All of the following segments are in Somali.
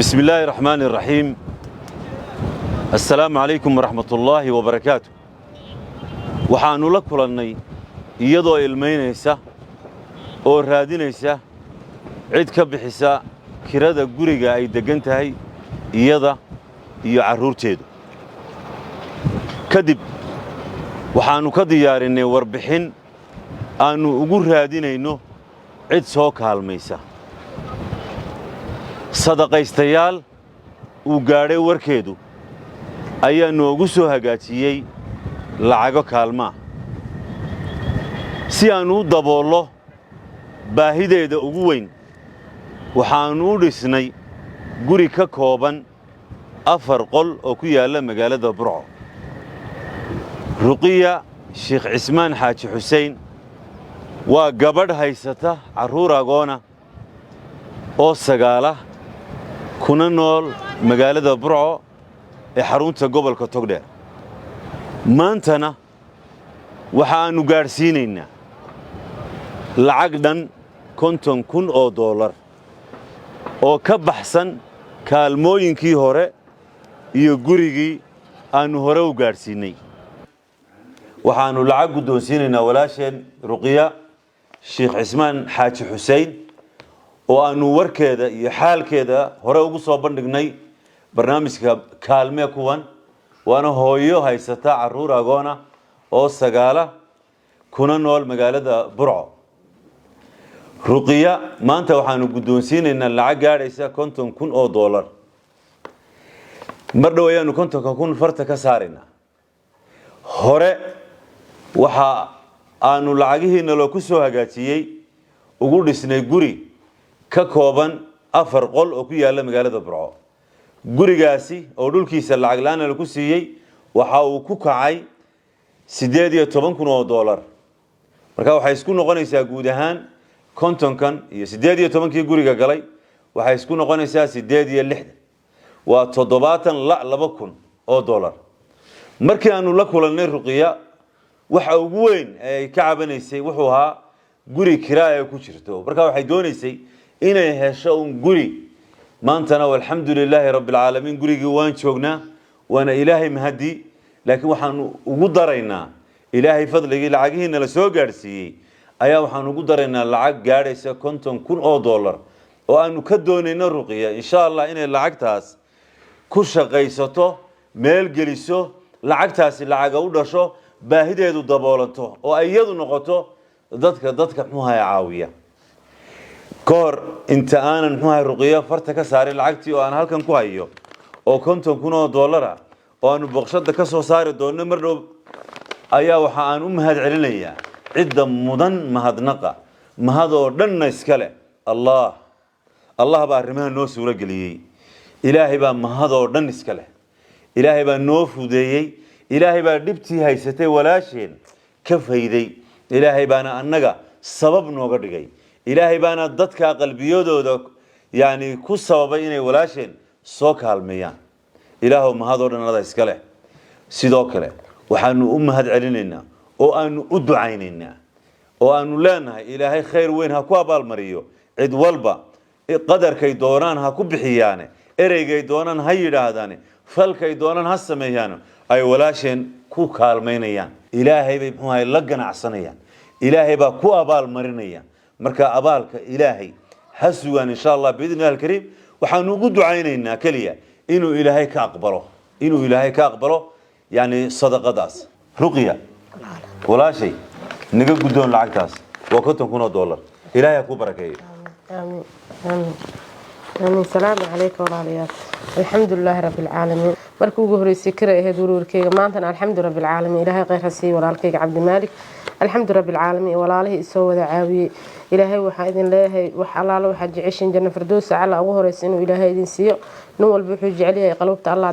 بسم الله الرحمن الرحيم. السلام عليكم ورحمة الله وبركاته. waxaanu la kulannay iyadoo ilmeynaysa oo raadinaysa cid ka bixisa kirada guriga ay degan tahay iyada iyo carruurteedu. kadib waxaanu ka diyaarinay warbixin aanu ugu raadinayno cid soo kaalmaysa. sadaqaystayaal uu gaadhay warkeedu ayaa noogu soo hagaajiyey lacago kaalmaa si aanu u daboollo baahideeda ugu weyn. waxaanu u dhisnay guri ka kooban 4 qol oo ku yaalla magaalada Burco. Ruqiya Sheekh Cismaan Xaaji Xuseen waa gabadh haysata carruur agoona oo sagaala kuna nool magaalada Burco ee xarunta gobolka Togdheer. maantana waxaanu gaarsiinaynaa lacag dhan $50,000 oo ka baxsan kaalmooyinkii hore iyo gurigii aanu hore u gaarsiinay. waxaanu lacag guddoonsiinaynaa walaasheen Ruqiya Sheekh Cismaan Xaaji Xuseen oo aanu warkeeda iyo xaalkeeda hore ugu soo bandhignay barnaamijka kaalme kuwan. waana hooyo haysata carruur agoona oo sagaala kuna nool magaalada Burco. Ruqiya maanta waxaanu guddoonsiinaynaa lacag gaadhaysa $50,000. mar dhow ayaanu $50,000 farta ka saaraynaa. hore waxa aanu lacagihiina loo ku soo hagaajiyey ugu dhisnay guri ka kooban 4 qol oo ku yaalla magaalada Burco. gurigaasi oo dhulkiisa lacag la'aan lagu siiyey waxa uu ku kacay $18,000. marka waxay isku noqonaysaa guud ahaan 50kan iyo 18kii guriga galay waxay isku noqonaysaa 8 waa $72,000. markii aanu la kulannay Ruqiya waxa ugu weyn ay ka cabanaysay wuxuu ahaa guri kiraa ku jirto. marka waxay doonaysay inay hesho guri. maantana walxamdulilaahi rabbil caalamiin gurigii waan joognaa waana ilaahay mahadi. laakiin waxaanu ugu daraynaa ilaahay fadligii lacagihiina la soo gaarsiiyey ayaa waxaanu ugu daraynaa lacag gaadhaysa $50,000 oo aanu ka doonayno Ruqiya insha Allah inay lacagtaas ku shaqaysato meel geliso lacagtaasi lacag u dhasho baahideedu daboolanto oo ay iyadu noqoto dadka caawiya. كور انت انا نحوها رقية فرتا كساري لعقتي وانا هالكن كوهيو او $50,000 وانا بغشد كسو ساري دون مرو ايا وحان امهد علينيا عدة مدن مهدنقة مهدو دن اسكاله الله با رمان نو سورة قليي الهي با مهدو دن اسكاله الهي با نو فوديي الهي با دبتي هايستي ولاشين كف هيدي الهي بانا انقا سبب نوغا دقاي ilaahay baana dadka qalbiyadooda yaani ku sababay inay walaasheen soo kaalmeeyaan. ilaahu mahadoo dhanada iska leh. sidoo kale waxaanu u mahad celinaynaa oo aanu u ducaynaynaa oo aanu leenahay ilaahay khayr weyn ha ku abaal mariyo cid walba qadarkay doonaan ha ku bixiyaane ereygay doonaan ha yiraahdaan falkay doonaan ha sameeyaan ay walaasheen ku kaalmeynayaan. ilaahay bay la ganacsanayaan. ilaahay baa ku abaal marinaya. marka abaalka ilaahay hasuwan insha Allah biidnaa alkariim waxaanu ugu ducaynaynaa kaliya inuu ilaahay ka aqbalo yani sadaqadaas. Ruqiya walaashay naga guddoon lacagtaas waa $50,000 ilaahay ku barakeeyo. آمين. السلام عليكم ورحمة الحمد لله رب العالمين. markii ugu horeysay kira ahayd warwarkeyga maantana alxamdu rabbil caalamiin ilaahay khayr ha siiyo walaalkeyga Cabdi Maalik alxamdu rabbil caalamiin walaalihii isoo wada caawiyay ilaahay waxa idin leeyahay wax allaala waxa jeceshin janna firdaws ala ugu horeysay inuu ilaahay idin siiyo nin walba wuxuu jecel yahay qalbta Allah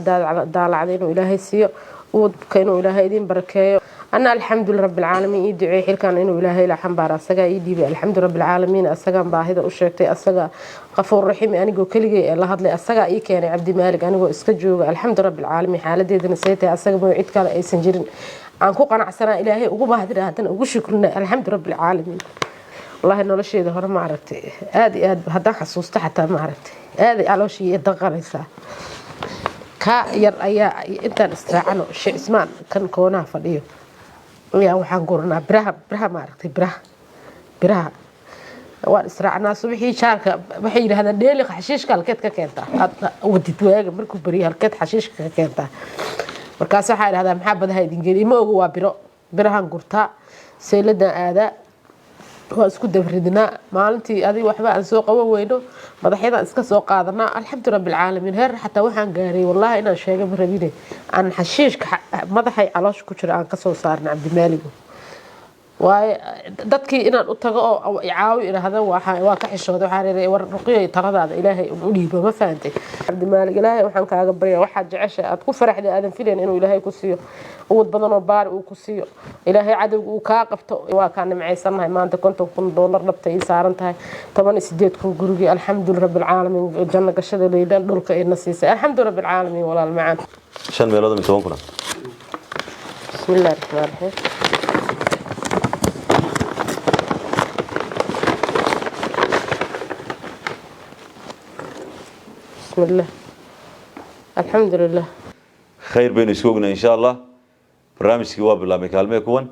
daalacday inuu ilaahay siiyo oo inuu ilaahay idin barakeeyo. أنا الحمد لله رب العالمين يدعي حلكان إنه إلهي لا حنبار أسجى يدي الحمد لله رب العالمين أسجى باهذا وشرتي أسجى غفور رحيم أنا جو كل جي الله هذا أسجى إيه كان عبد مالك أنا جو إسكجو الحمد لله رب العالمين حالة دي نسيت أسجى موعد كلا أي سنجرين عنكو قناع سنة إلهي وجبه هذا هذا وشكرنا الحمد لله رب العالمين. والله إنه لا شيء ده ما عرفت هذه هذا حسوسته حتى ما عرفت aaday calooshii daqanaysaa ka yar ayaa intaan israacano Sheekh Ismaan kan koonaha fadhiyo ayaa waxaan guranaa biraha maaragtay biraha waan israacnaa subaxii shaarka waxay yiraahdaan dheeli xashiishka halkeed ka keentaa wadid waaga markuu bariyo halkeed xashiishka ka keentaa markaas waxaa yiraahdaa maxaa badaha idin geeyay ma oga waa birahan gurtaa seeladan aadaa waa isku dabridnaa maalintii adiga waxba aan soo qaban weyno madaxyada iska soo qaadanaa alxamdu rabbil caalamiin heer xataa waxaan gaaray wallahi inaan sheego ma rabine aan xashiishka madaxay caloosh ku jira aan ka soo saarnaa Cabdimaalik waay dadkii inaan u tago oo caawi iraahdo waa ka xishooday waxaan reeray war ruqiyo taladaada ilaahay u dhiibo ma fahamtay Cabdimaalik ilaahay waxaan kaaga baryaa waxa jeceshay aad ku faraxday aadan fileen inuu ilaahay ku siiyo awood badan oo baari uu ku siiyo ilaahay cadawga uu ka qabto waa ka nimceysanahay maanta $50,000 dhabta ii saaran tahay 18,000 gurigi alxamdulillah rabbil caalamiin janna gashada leeydan dhulka ay nasiisay alxamdulillah rabbil caalamiin walaal macaan 5 meelood min 10 kuna bismillaahir rahmaanir rahiim بسم الله الحمد لله خير بين سوقنا إن شاء الله برنامج كواب الله مكالمة كون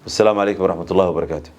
والسلام عليكم ورحمة الله وبركاته